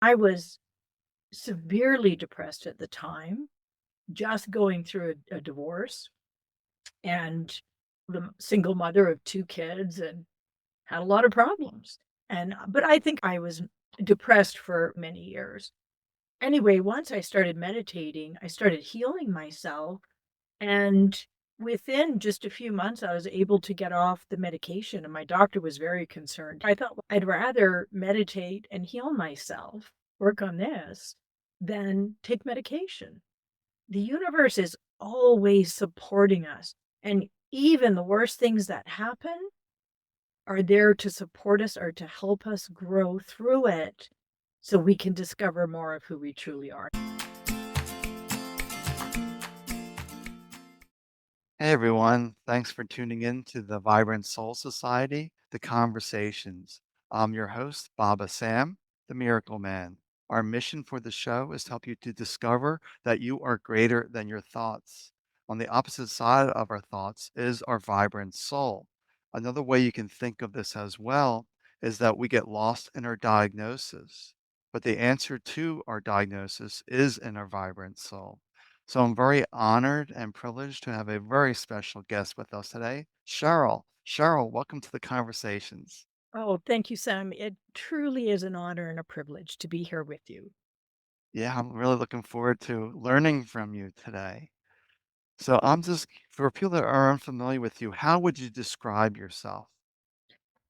I was severely depressed at the time, just going through a divorce and the single mother of 2 kids and had a lot of problems. But I think I was depressed for many years. Anyway, once I started meditating, I started healing myself, and within just a few months, I was able to get off the medication, and my doctor was very concerned. I thought, "Well, I'd rather meditate and heal myself, work on this, than take medication." The universe is always supporting us, and even the worst things that happen are there to support us or to help us grow through it so we can discover more of who we truly are. Hey everyone, thanks for tuning in to the Vibrant Soul Society, The Conversations. I'm your host, Baba Sam, the Miracle Man. Our mission for the show is to help you to discover that you are greater than your thoughts. On the opposite side of our thoughts is our vibrant soul. Another way you can think of this as well is that we get lost in our diagnosis, but the answer to our diagnosis is in our vibrant soul. So I'm very honored and privileged to have a very special guest with us today, Cheryl. Cheryl, welcome to the conversations. Oh, thank you, Sam. It truly is an honor and a privilege to be here with you. Yeah, I'm really looking forward to learning from you today. So I'm just, for people that are unfamiliar with you, how would you describe yourself?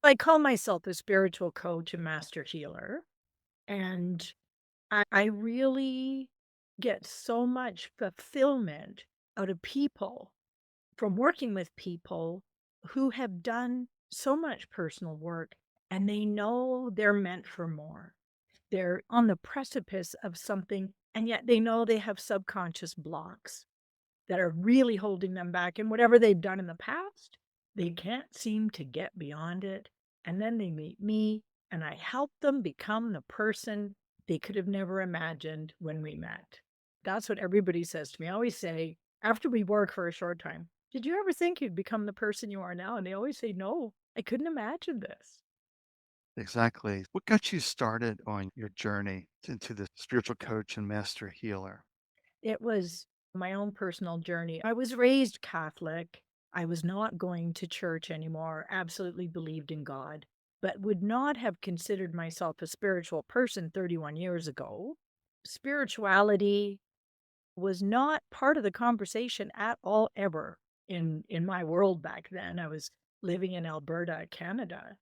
I call myself a spiritual coach and master healer, and I really get so much fulfillment out of people from working with people who have done so much personal work and they know they're meant for more. They're on the precipice of something, and yet they know they have subconscious blocks that are really holding them back. And whatever they've done in the past, they can't seem to get beyond it. And then they meet me, and I help them become the person they could have never imagined when we met. That's what everybody says to me. I always say, after we work for a short time, did you ever think you'd become the person you are now? And they always say, no, I couldn't imagine this. Exactly. What got you started on your journey into the spiritual coach and master healer? It was my own personal journey. I was raised Catholic. I was not going to church anymore, absolutely believed in God, but would not have considered myself a spiritual person 31 years ago. Spirituality was not part of the conversation at all ever in my world back then. I was living in Alberta, Canada,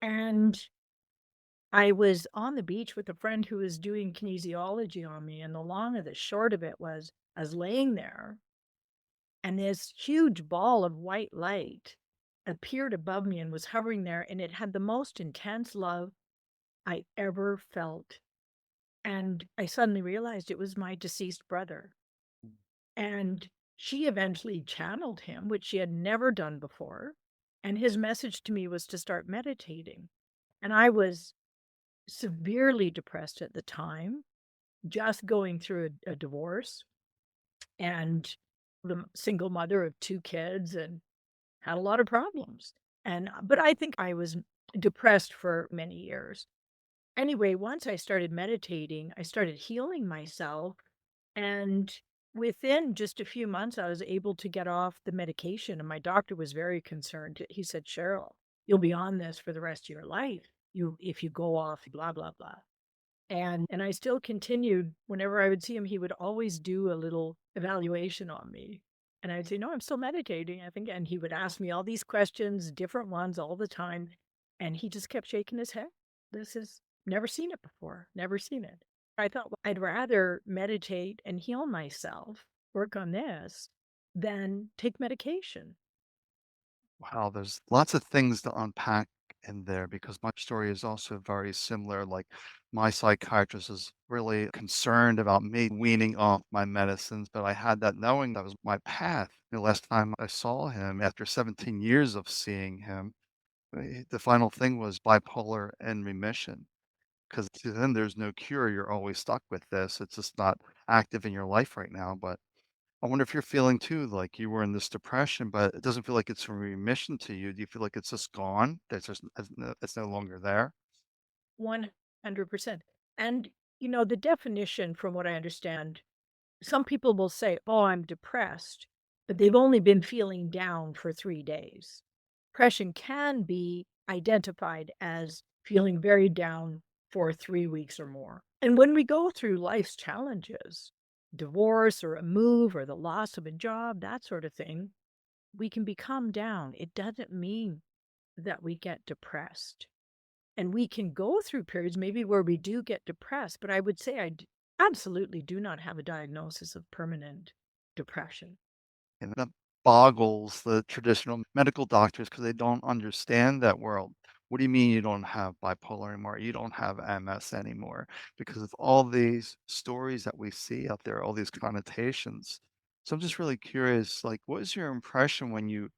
and I was on the beach with a friend who was doing kinesiology on me, and the long and the short of it was I was laying there, and this huge ball of white light appeared above me and was hovering there, and it had the most intense love I ever felt. And I suddenly realized it was my deceased brother. And she eventually channeled him, which she had never done before. And his message to me was to start meditating. And I was severely depressed at the time, just going through a divorce and the single mother of 2 kids and had a lot of problems. But I think I was depressed for many years. Anyway, once I started meditating, I started healing myself, and within just a few months, I was able to get off the medication, and my doctor was very concerned. He said, "Cheryl, you'll be on this for the rest of your life. You if you go off blah blah blah." And I still continued whenever I would see him, he would always do a little evaluation on me. And I'd say, "No, I'm still meditating, I think." And he would ask me all these questions, different ones all the time. And he just kept shaking his head. This is never seen it before, never seen it. I thought, well, I'd rather meditate and heal myself, work on this, than take medication. Wow, there's lots of things to unpack in there because my story is also very similar. Like, my psychiatrist is really concerned about me weaning off my medicines, but I had that knowing that was my path. The last time I saw him, after 17 years of seeing him, the final thing was bipolar and remission. Because to them, there's no cure. You're always stuck with this. It's just not active in your life right now. But I wonder if you're feeling too like you were in this depression, but it doesn't feel like it's a remission to you. Do you feel like it's just gone? That's just it's no longer there? 100%. And The definition, from what I understand, some people will say, "Oh, I'm depressed," but they've only been feeling down for 3 days. Depression can be identified as feeling very down for 3 weeks or more. And when we go through life's challenges, divorce or a move or the loss of a job, that sort of thing, we can become down. It doesn't mean that we get depressed. And we can go through periods maybe where we do get depressed, but I would say absolutely do not have a diagnosis of permanent depression. And that boggles the traditional medical doctors because they don't understand that world. What do you mean you don't have bipolar anymore? You don't have MS anymore? Because of all these stories that we see out there, all these connotations. So I'm just really curious, like, what is your impression when you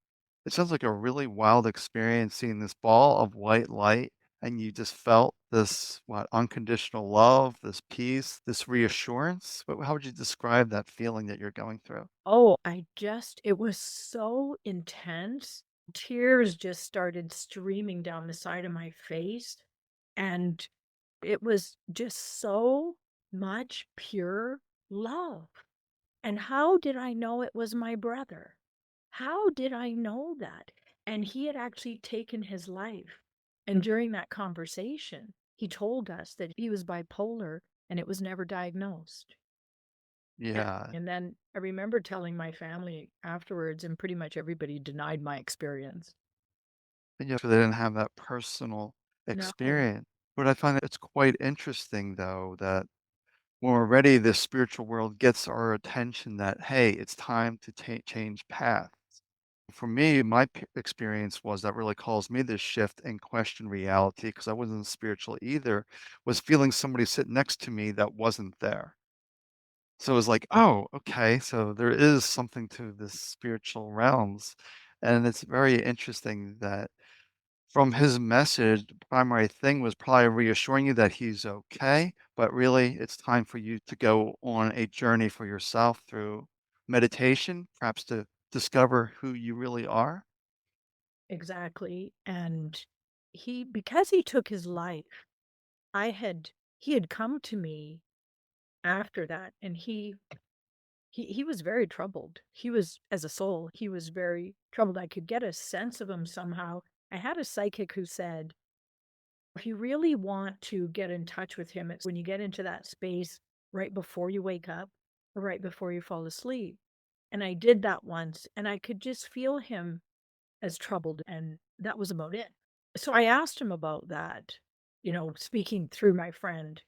it sounds like a really wild experience seeing this ball of white light and you just felt this, what, unconditional love, this peace, this reassurance? How would you describe that feeling that you're going through? Oh, it was so intense. Tears just started streaming down the side of my face. And it was just so much pure love. And how did I know it was my brother? How did I know that? And he had actually taken his life. And during that conversation, he told us that he was bipolar and it was never diagnosed. Yeah. And then I remember telling my family afterwards, and pretty much everybody denied my experience. Yeah, so they didn't have that personal No, experience. But I find it's quite interesting, though, that when we're ready, this spiritual world gets our attention that, hey, it's time to change path. For me, my experience was that really caused me this shift and question reality because I wasn't spiritual either, was feeling somebody sit next to me that wasn't there. So it was like, oh, okay, so there is something to this spiritual realms. And it's very interesting that from his message, the primary thing was probably reassuring you that he's okay, but really it's time for you to go on a journey for yourself through meditation, perhaps to discover who you really are. exactly. And because he took his life, he had come to me after that, and he was very troubled. He was, as a soul, he was very troubled. I could get a sense of him somehow. I had a psychic who said, if you really want to get in touch with him, it's when you get into that space right before you wake up or right before you fall asleep. And I did that once, and I could just feel him as troubled, and that was about it. So I asked him about that, speaking through my friend,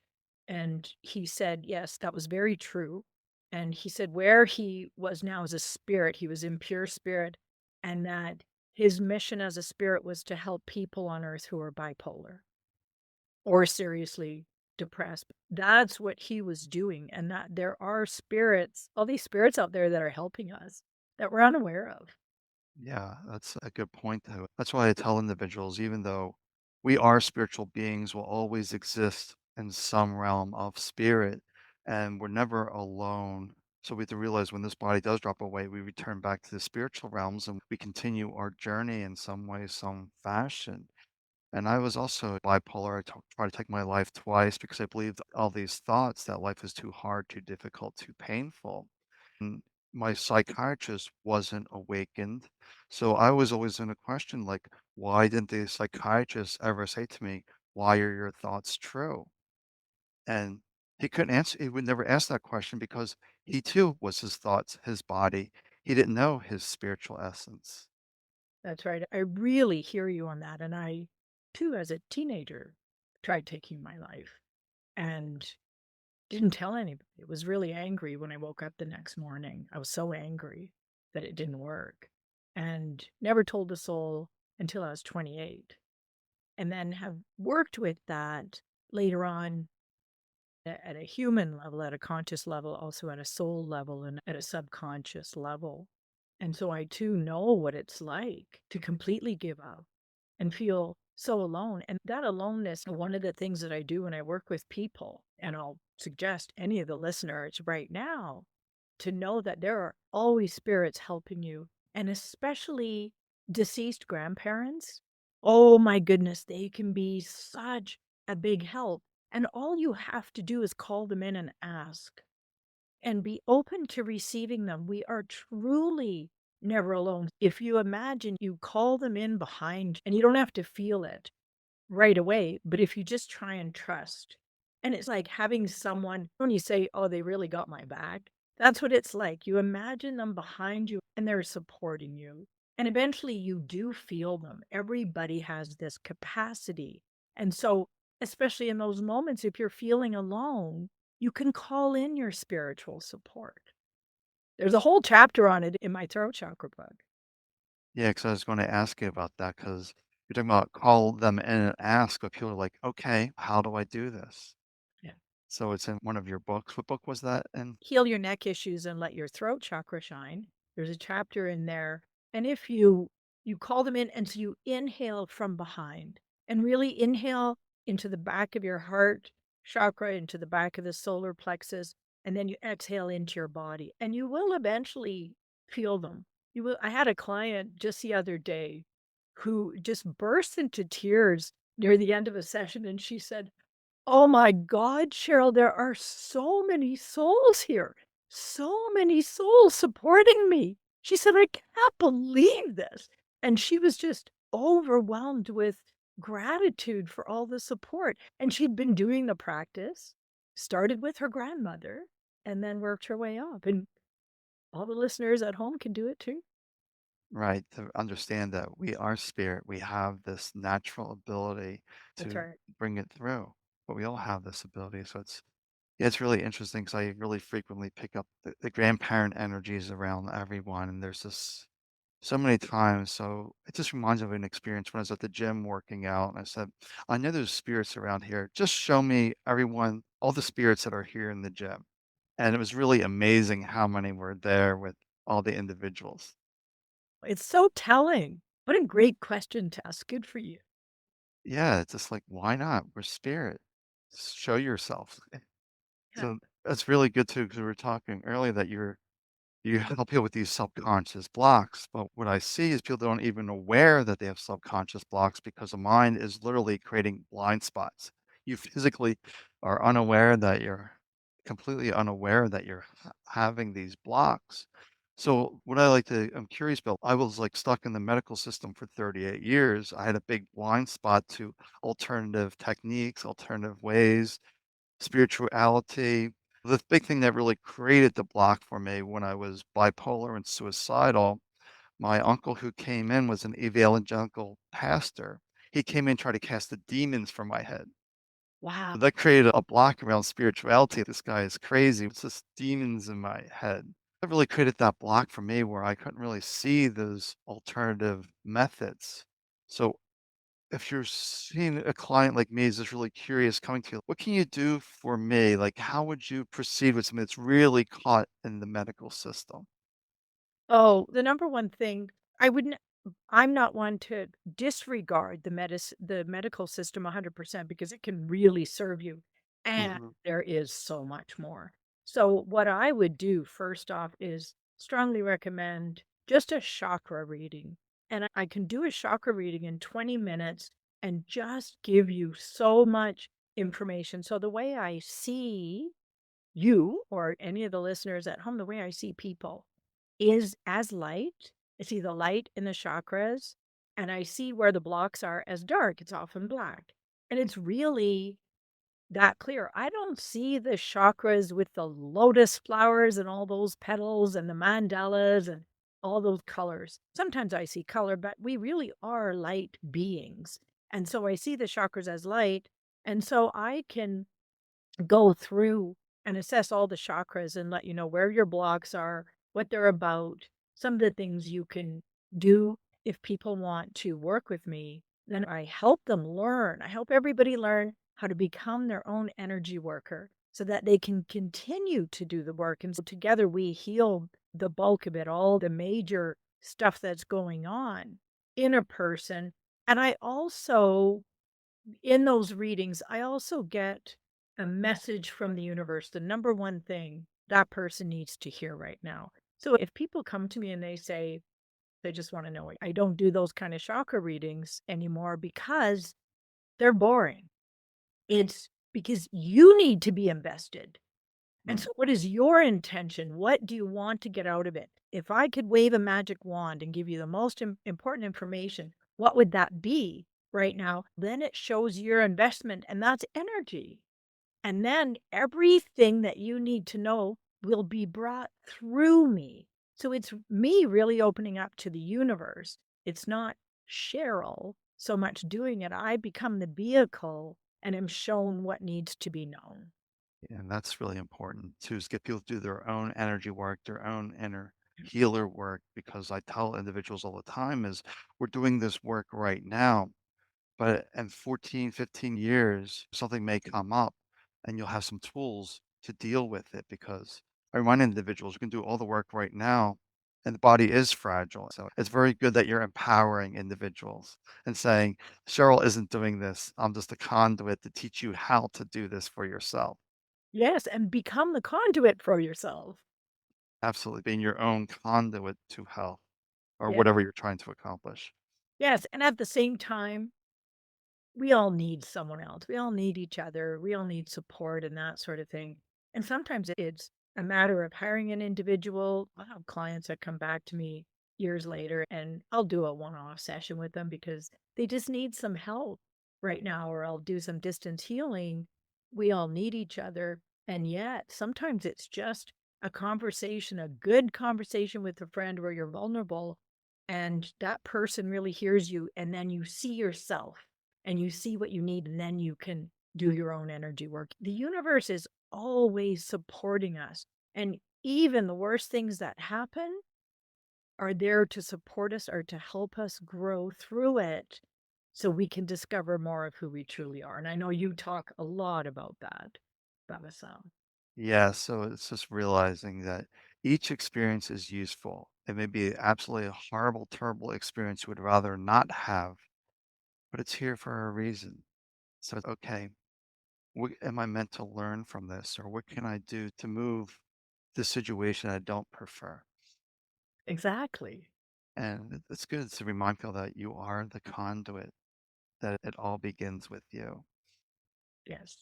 and he said, yes, that was very true. And he said where he was now as a spirit, he was in pure spirit, and that his mission as a spirit was to help people on earth who are bipolar or seriously depressed. That's what he was doing, and that there are spirits, all these spirits out there that are helping us that we're unaware of. Yeah, that's a good point, though. That's why I tell individuals, even though we are spiritual beings, will always exist in some realm of spirit, and we're never alone. So we have to realize when this body does drop away, we return back to the spiritual realms and we continue our journey in some way, some fashion. And I was also bipolar. Tried to take my life twice because I believed all these thoughts that life is too hard, too difficult, too painful. And my psychiatrist wasn't awakened. So I was always in a question like, why didn't the psychiatrist ever say to me, why are your thoughts true? And he couldn't answer, he would never ask that question because he too was his thoughts, his body. He didn't know his spiritual essence. That's right. I really hear you on that. And I, too, as a teenager, tried taking my life and didn't tell anybody. I was really angry when I woke up the next morning. I was so angry that it didn't work and never told a soul until I was 28. And then have worked with that later on at a human level, at a conscious level, also at a soul level, and at a subconscious level. And so I too know what it's like to completely give up and feel so alone. And that aloneness, one of the things that I do when I work with people, and I'll suggest any of the listeners right now to know that there are always spirits helping you, and especially deceased grandparents. Oh my goodness, they can be such a big help. And all you have to do is call them in and ask and be open to receiving them. We are truly never alone. If you imagine you call them in behind and you don't have to feel it right away, but if you just try and trust, and it's like having someone when you say, "Oh, they really got my back." That's what it's like. You imagine them behind you and they're supporting you. And eventually you do feel them. Everybody has this capacity. And so, especially in those moments, if you're feeling alone, you can call in your spiritual support. There's a whole chapter on it in my throat chakra book. Yeah, because I was gonna ask you about that because 'cause you're talking about call them in and ask, but people are like, "Okay, how do I do this?" Yeah. So it's in one of your books. What book was that in? Heal your neck issues and let your throat chakra shine. There's a chapter in there. And if you call them in and so you inhale from behind and really inhale into the back of your heart chakra, into the back of the solar plexus, and then you exhale into your body and you will eventually feel them. You will I had a client just the other day who just burst into tears near the end of a session and she said, "Oh my god, Cheryl, there are so many souls here. So many souls supporting me." She said, "I can't believe this." And she was just overwhelmed with gratitude for all the support. And she'd been doing the practice, started with her grandmother, and then worked her way up. And all the listeners at home can do it too. Right, to understand that we are spirit, we have this natural ability That's to right. bring it through, but we all have this ability, so it's really interesting because I really frequently pick up the grandparent energies around everyone, and there's this so many times. So it just reminds me of an experience when I was at the gym working out, and I said, "I know there's spirits around here. Just show me everyone, all the spirits that are here in the gym." And it was really amazing how many were there with all the individuals. It's so telling. What a great question to ask. Good for you. Yeah, it's just like, why not? We're spirit. Show yourself. Yeah. So that's really good too, because we were talking earlier that you help people with these subconscious blocks. But what I see is people don't even aware that they have subconscious blocks because the mind is literally creating blind spots. You physically are unaware that you're completely unaware that you're having these blocks. So what I like to, I'm curious about, I was like stuck in the medical system for 38 years. I had a big blind spot to alternative techniques, alternative ways, spirituality. The big thing that really created the block for me when I was bipolar and suicidal, my uncle who came in was an evangelical pastor. He came in trying to cast the demons from my head. Wow. So that created a block around spirituality. This guy is crazy. It's just demons in my head. That really created that block for me where I couldn't really see those alternative methods. So if you're seeing a client like me is just really curious coming to you, what can you do for me? Like, how would you proceed with something that's really caught in the medical system? Oh, the number one thing I wouldn't I'm not one to disregard the medical system 100% because it can really serve you, and Mhm. there is so much more. So, what I would do first off is strongly recommend just a chakra reading, and I can do a chakra reading in 20 minutes and just give you so much information. So, the way I see you or any of the listeners at home, the way I see people is as light. I see the light in the chakras and I see where the blocks are as dark. It's often black. And it's really that clear. I don't see the chakras with the lotus flowers and all those petals and the mandalas and all those colors. Sometimes I see color, but we really are light beings. And so I see the chakras as light. And so I can go through and assess all the chakras and let you know where your blocks are, what they're about, some of the things you can do if people want to work with me. Then I help them learn. I help everybody learn how to become their own energy worker so that they can continue to do the work. And so together we heal the bulk of it, all the major stuff that's going on in a person. And I also in those readings, I also get a message from the universe, the number one thing that person needs to hear right now. So if people come to me and they say they just want to know, I don't do those kind of chakra readings anymore because they're boring. It's because you need to be invested. And Mm. so what is your intention? What do you want to get out of it? If I could wave a magic wand and give you the most important information, what would that be right now? Then it shows your investment, and that's energy. And then everything that you need to know will be brought through me. So it's me really opening up to the universe. It's not Cheryl so much doing it. I become the vehicle and am shown what needs to be known. And that's really important too, is get people to do their own energy work, their own inner healer work, because I tell individuals all the time is we're doing this work right now, but in 14, 15 years, something may come up and you'll have some tools to deal with it because I remind individuals you can do all the work right now and the body is fragile. So it's very good that you're empowering individuals and saying, Cheryl isn't doing this. I'm just a conduit to teach you how to do this for yourself. Yes, and become the conduit for yourself. Absolutely. Being your own conduit to health or Yeah. whatever you're trying to accomplish. Yes, and at the same time, we all need someone else. We all need each other. We all need support and that sort of thing. And sometimes it's a matter of hiring an individual. I have clients that come back to me years later and I'll do a one-off session with them because they just need some help right now, or I'll do some distance healing. We all need each other. And yet sometimes it's just a conversation, a good conversation with a friend where you're vulnerable and that person really hears you and then you see yourself and you see what you need, and then you can do your own energy work. The universe is always supporting us. And even the worst things that happen are there to support us or to help us grow through it so we can discover more of who we truly are. And I know you talk a lot about that, Baba Sam. Yeah, so it's just realizing that each experience is useful. It may be absolutely a horrible, terrible experience you would rather not have, but it's here for a reason. So, okay, what am I meant to learn from this? Or what can I do to move this situation I don't prefer? Exactly. And it's good to remind people that you are the conduit, that it all begins with you. Yes.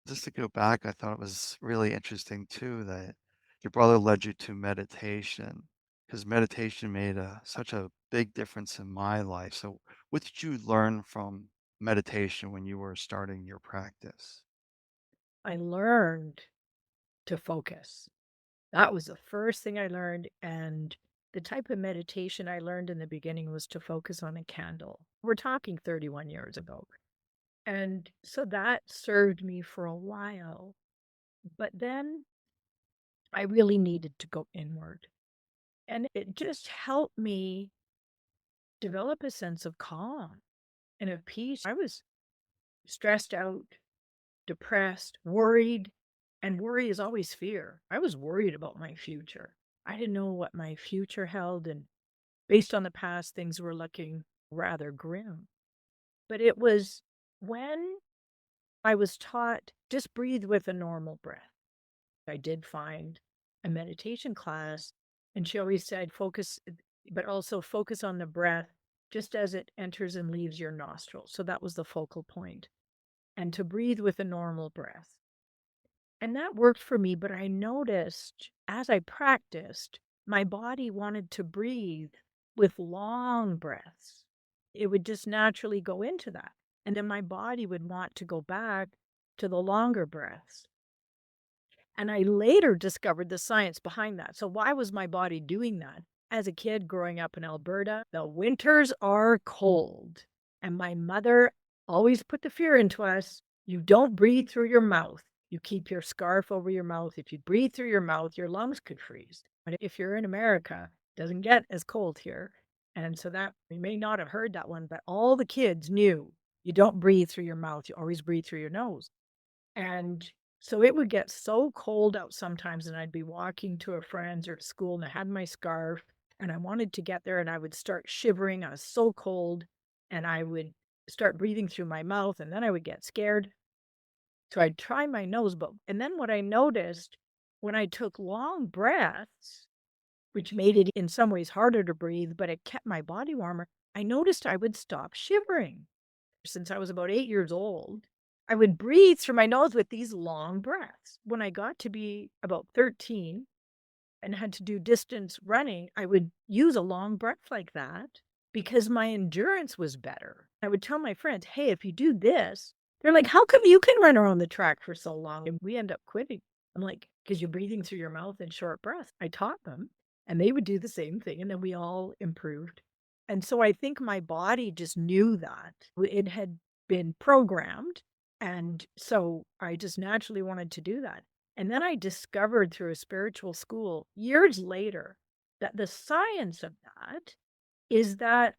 Just to go back, I thought it was really interesting too that your brother led you to meditation because meditation made such a big difference in my life. So, what did you learn from meditation when you were starting your practice? I learned to focus. That was the first thing I learned, and the type of meditation I learned in the beginning was to focus on a candle. We're talking 31 years ago. And so that served me for a while. But then I really needed to go inward. And it just helped me develop a sense of calm and of peace. I was stressed out, depressed, worried, and worry is always fear. I was worried about my future. I didn't know what my future held, and based on the past, things were looking rather grim. But it was when I was taught just breathe with a normal breath. I did find a meditation class, and she always said, focus, but also focus on the breath just as it enters and leaves your nostrils. So that was the focal point, and to breathe with a normal breath. And that worked for me, but I noticed as I practiced, my body wanted to breathe with long breaths. It would just naturally go into that. And then my body would want to go back to the longer breaths. And I later discovered the science behind that. So, why was my body doing that? As a kid growing up in Alberta, the winters are cold. And my mother always put the fear into us, you don't breathe through your mouth. You keep your scarf over your mouth. If you breathe through your mouth, your lungs could freeze. But if you're in America, it doesn't get as cold here. And so that we may not have heard that one, but all the kids knew you don't breathe through your mouth. You always breathe through your nose. And so it would get so cold out sometimes, and I'd be walking to a friend's or to school, and I had my scarf, and I wanted to get there, and I would start shivering. I was so cold, and I would start breathing through my mouth, and then I would get scared. So I'd try my nose, but and then what I noticed when I took long breaths, which made it in some ways harder to breathe, but it kept my body warmer, I noticed I would stop shivering. Since I was about 8 years old, I would breathe through my nose with these long breaths. When I got to be about 13 and had to do distance running, I would use a long breath like that because my endurance was better. I would tell my friends, "Hey, if you do this," they're like, "How come you can run around the track for so long?" And we end up quitting. I'm like, "Because you're breathing through your mouth in short breaths." I taught them, and they would do the same thing, and then we all improved. And so I think my body just knew that. It had been programmed, and so I just naturally wanted to do that. And then I discovered through a spiritual school years later that the science of that is that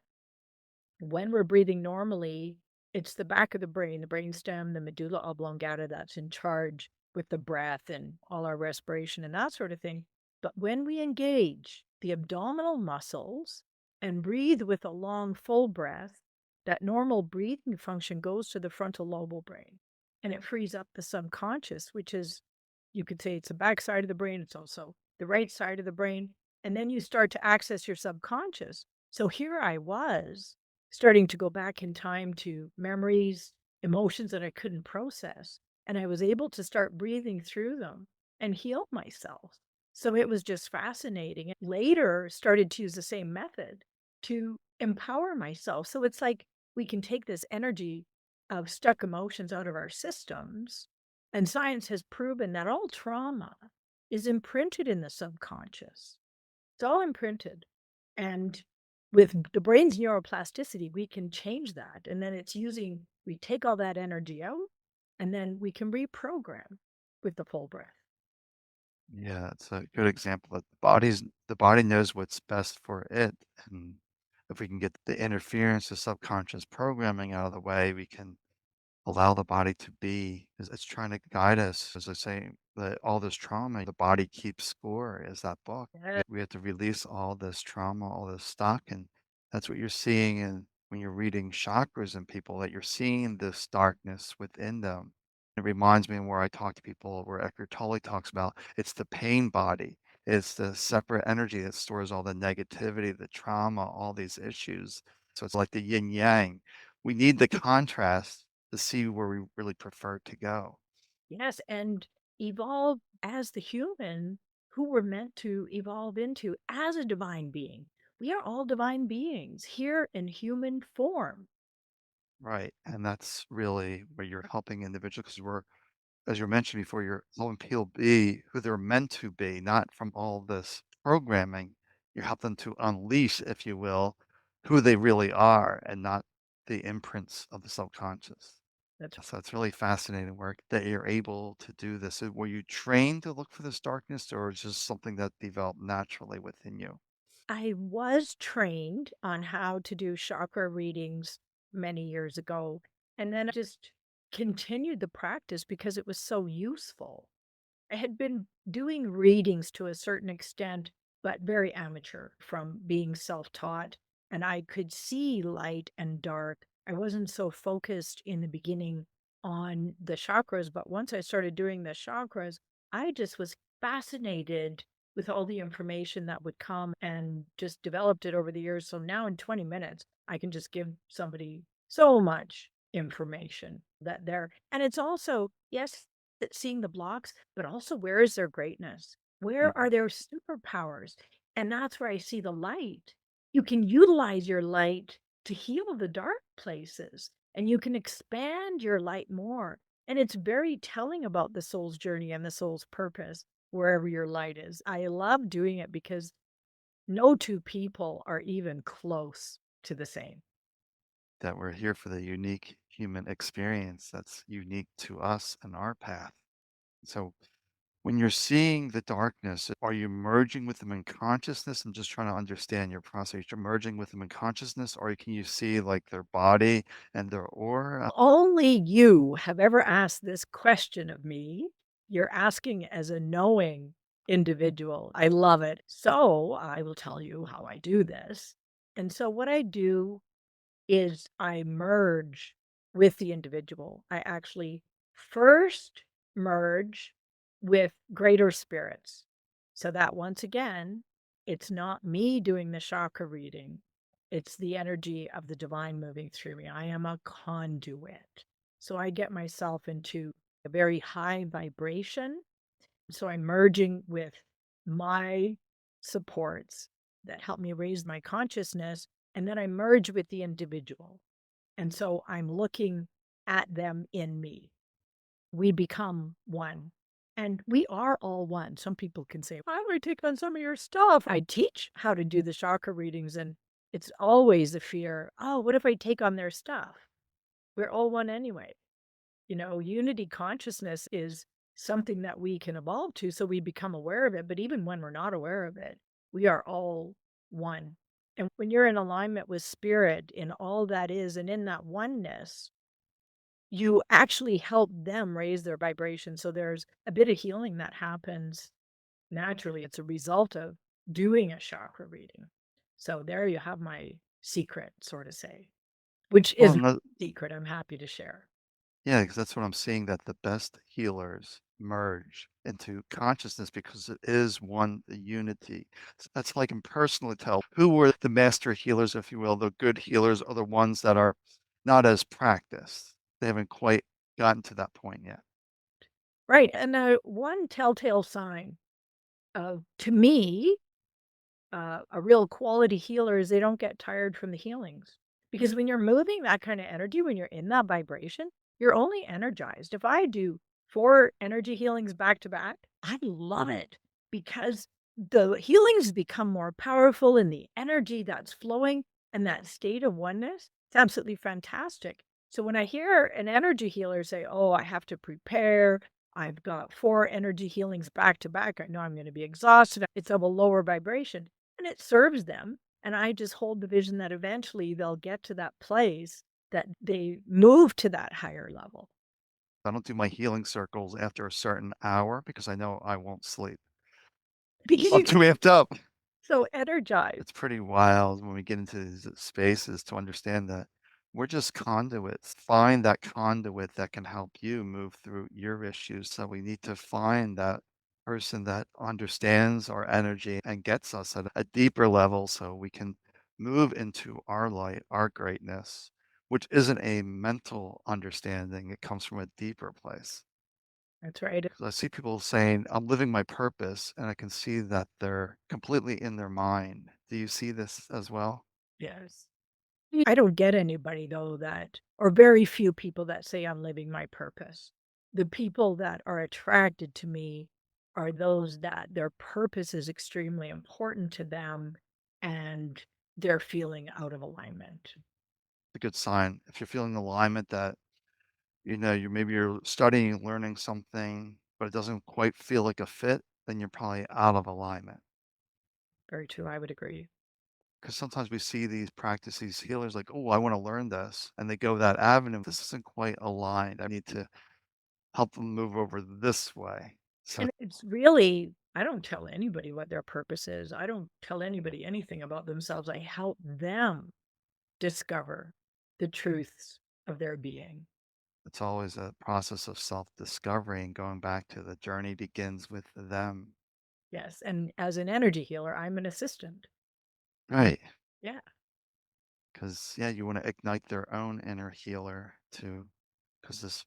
when we're breathing normally, it's the back of the brain, the brainstem, the medulla oblongata that's in charge with the breath and all our respiration and that sort of thing. But when we engage the abdominal muscles and breathe with a long, full breath, that normal breathing function goes to the frontal lobal brain and it frees up the subconscious, which is, you could say it's the back side of the brain, it's also the right side of the brain. And then you start to access your subconscious. So here I was starting to go back in time to memories, emotions that I couldn't process. And I was able to start breathing through them and heal myself. So it was just fascinating. And later started to use the same method to empower myself. So it's like we can take this energy of stuck emotions out of our systems. And science has proven that all trauma is imprinted in the subconscious. It's all imprinted. And with the brain's neuroplasticity, we can change that. And then we take all that energy out and then we can reprogram with the full breath. Yeah, it's a good example that the body knows what's best for it, and if we can get the interference, the subconscious programming out of the way, we can allow the body to be. It's trying to guide us, as I say, that all this trauma, the body keeps score, is that book. Yeah. We have to release all this trauma, all this stuff, and that's what you're seeing in when you're reading chakras in people, that you're seeing this darkness within them. It reminds me of where I talk to people where Eckhart Tolle talks about it's the pain body. It's the separate energy that stores all the negativity, the trauma, all these issues. So it's like the yin yang. We need the contrast to see where we really prefer to go. Yes. And evolve as the human who we're meant to evolve into as a divine being. We are all divine beings here in human form. Right. And that's really where you're helping individuals because we're, as you mentioned before, you're helping people be who they're meant to be, not from all this programming. You help them to unleash, if you will, who they really are and not the imprints of the subconscious. That's So it's really fascinating work that you're able to do this. Were you trained to look for this darkness or is just something that developed naturally within you? I was trained on how to do chakra readings many years ago, and then I just continued the practice because it was so useful. I had been doing readings to a certain extent, but very amateur from being self-taught, and I could see light and dark. I wasn't so focused in the beginning on the chakras, but once I started doing the chakras, I just was fascinated with all the information that would come and just developed it over the years. So now in 20 minutes, I can just give somebody so much information that they're, and it's also, yes, that seeing the blocks, but also where is their greatness? Where Mhm. are their superpowers? And that's where I see the light. You can utilize your light to heal the dark places and you can expand your light more. And it's very telling about the soul's journey and the soul's purpose wherever your light is. I love doing it because no two people are even close to the same. That we're here for the unique human experience that's unique to us and our path. So when you're seeing the darkness, are you merging with them in consciousness and just trying to understand your process? You're merging with them in consciousness, or can you see like their body and their aura? Only you have ever asked this question of me. You're asking as a knowing individual. I love it. So I will tell you how I do this. And so what I do is I merge with the individual. I actually first merge with greater spirits. So that once again, it's not me doing the chakra reading. It's the energy of the divine moving through me. I am a conduit. So I get myself into a very high vibration. So I'm merging with my supports that help me raise my consciousness. And then I merge with the individual. And so I'm looking at them in me. We become one. And we are all one. Some people can say, why do I take on some of your stuff? I teach how to do the chakra readings, and it's always a fear. Oh, what if I take on their stuff? We're all one anyway. Unity consciousness is something that we can evolve to so we become aware of it. But even when we're not aware of it, we are all one. And when you're in alignment with spirit in all that is and in that oneness, you actually help them raise their vibration. So there's a bit of healing that happens naturally. It's a result of doing a chakra reading. So there you have my secret, sort of say, which Well, isn't no, a secret. I'm happy to share. yeah, because that's what I'm seeing, that the best healers merge into consciousness because it is one unity. That's like impersonally tell who were the master healers, if you will. The good healers are the ones that are not as practiced. They haven't quite gotten to that point yet. Right. And one telltale sign of, to me, a real quality healer is they don't get tired from the healings. Because when you're moving that kind of energy, when you're in that vibration, you're only energized. If I do 4 energy healings back to back, I love it because the healings become more powerful and the energy that's flowing and that state of oneness, it's absolutely fantastic. So when I hear an energy healer say, "Oh, I have to prepare. I've got 4 energy healings back to back. I know I'm going to be exhausted. It's of a lower vibration." And it serves them, and I just hold the vision that eventually they'll get to that place that they move to that higher level. I don't do my healing circles after a certain hour because I know I won't sleep. Because I'm you too get amped up. so energized. It's pretty wild when we get into these spaces to understand that we're just conduits. Find that conduit that can help you move through your issues. So we need to find that person that understands our energy and gets us at a deeper level so we can move into our light, our greatness, which isn't a mental understanding. It comes from a deeper place. That's right. 'Cause I see people saying, I'm living my purpose, and I can see that they're completely in their mind. Do you see this as well? Yes. I don't get anybody though that or very few people that say I'm living my purpose. The people that are attracted to me are those that their purpose is extremely important to them and they're feeling out of alignment. It's a good sign. If you're feeling alignment that, you're studying, learning something, but it doesn't quite feel like a fit, then you're probably out of alignment. Very true. I would agree. Because sometimes we see these practice, these healers like, oh, I want to learn this. And they go that avenue. This isn't quite aligned. I need to help them move over this way. So And it's really I don't tell anybody what their purpose is. I don't tell anybody anything about themselves. I help them discover the truths of their being. it's always a process of self-discovery and going back to the journey begins with them. Yes, and as an energy healer, I'm an assistant. Right. Yeah, Because, yeah, you want to ignite their own inner healer too, because this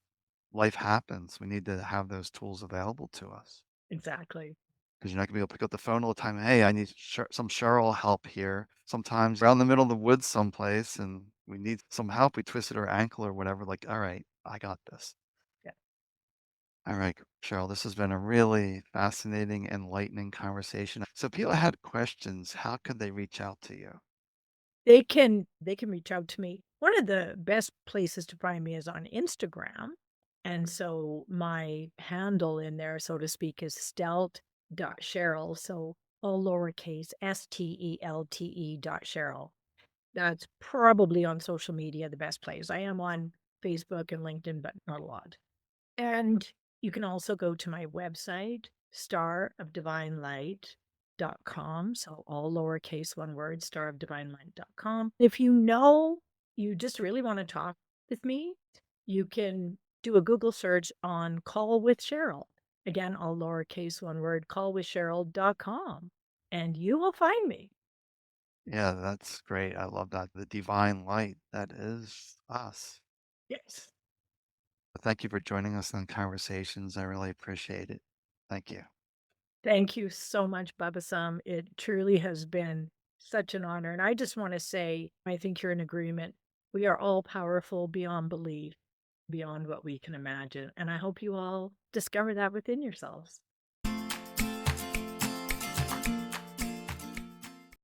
life happens. We need to have those tools available to us. exactly. Because you're not going to be able to pick up the phone all the time. Hey, I need some Cheryl help here. Sometimes we're out in the middle of the woods someplace and we need some help. We twisted our ankle or whatever. Like, all right, I got this. Yeah. All right, Cheryl, this has been a really fascinating, enlightening conversation. So, if people had questions, how could they reach out to you? They can reach out to me. One of the best places to find me is on Instagram. And so my handle in there, so to speak, is stelt.cheryl. So all lowercase STELTE.cheryl. That's probably on social media the best place. I am on Facebook and LinkedIn, but not a lot. And you can also go to my website, starofdivinelight.com. So all lowercase, one word, starofdivinelight.com. If you just really want to talk with me, you can do a Google search on Call with Cheryl. Again, all lowercase, one word, callwithcheryl.com. And you will find me. Yeah, that's great. I love that. The divine light, that is us. Yes. Thank you for joining us in conversations. I really appreciate it. Thank you. Thank you so much, Babasam. It truly has been such an honor. And I just want to say, I think you're in agreement. We are all powerful beyond belief, beyond what we can imagine. And I hope you all discover that within yourselves.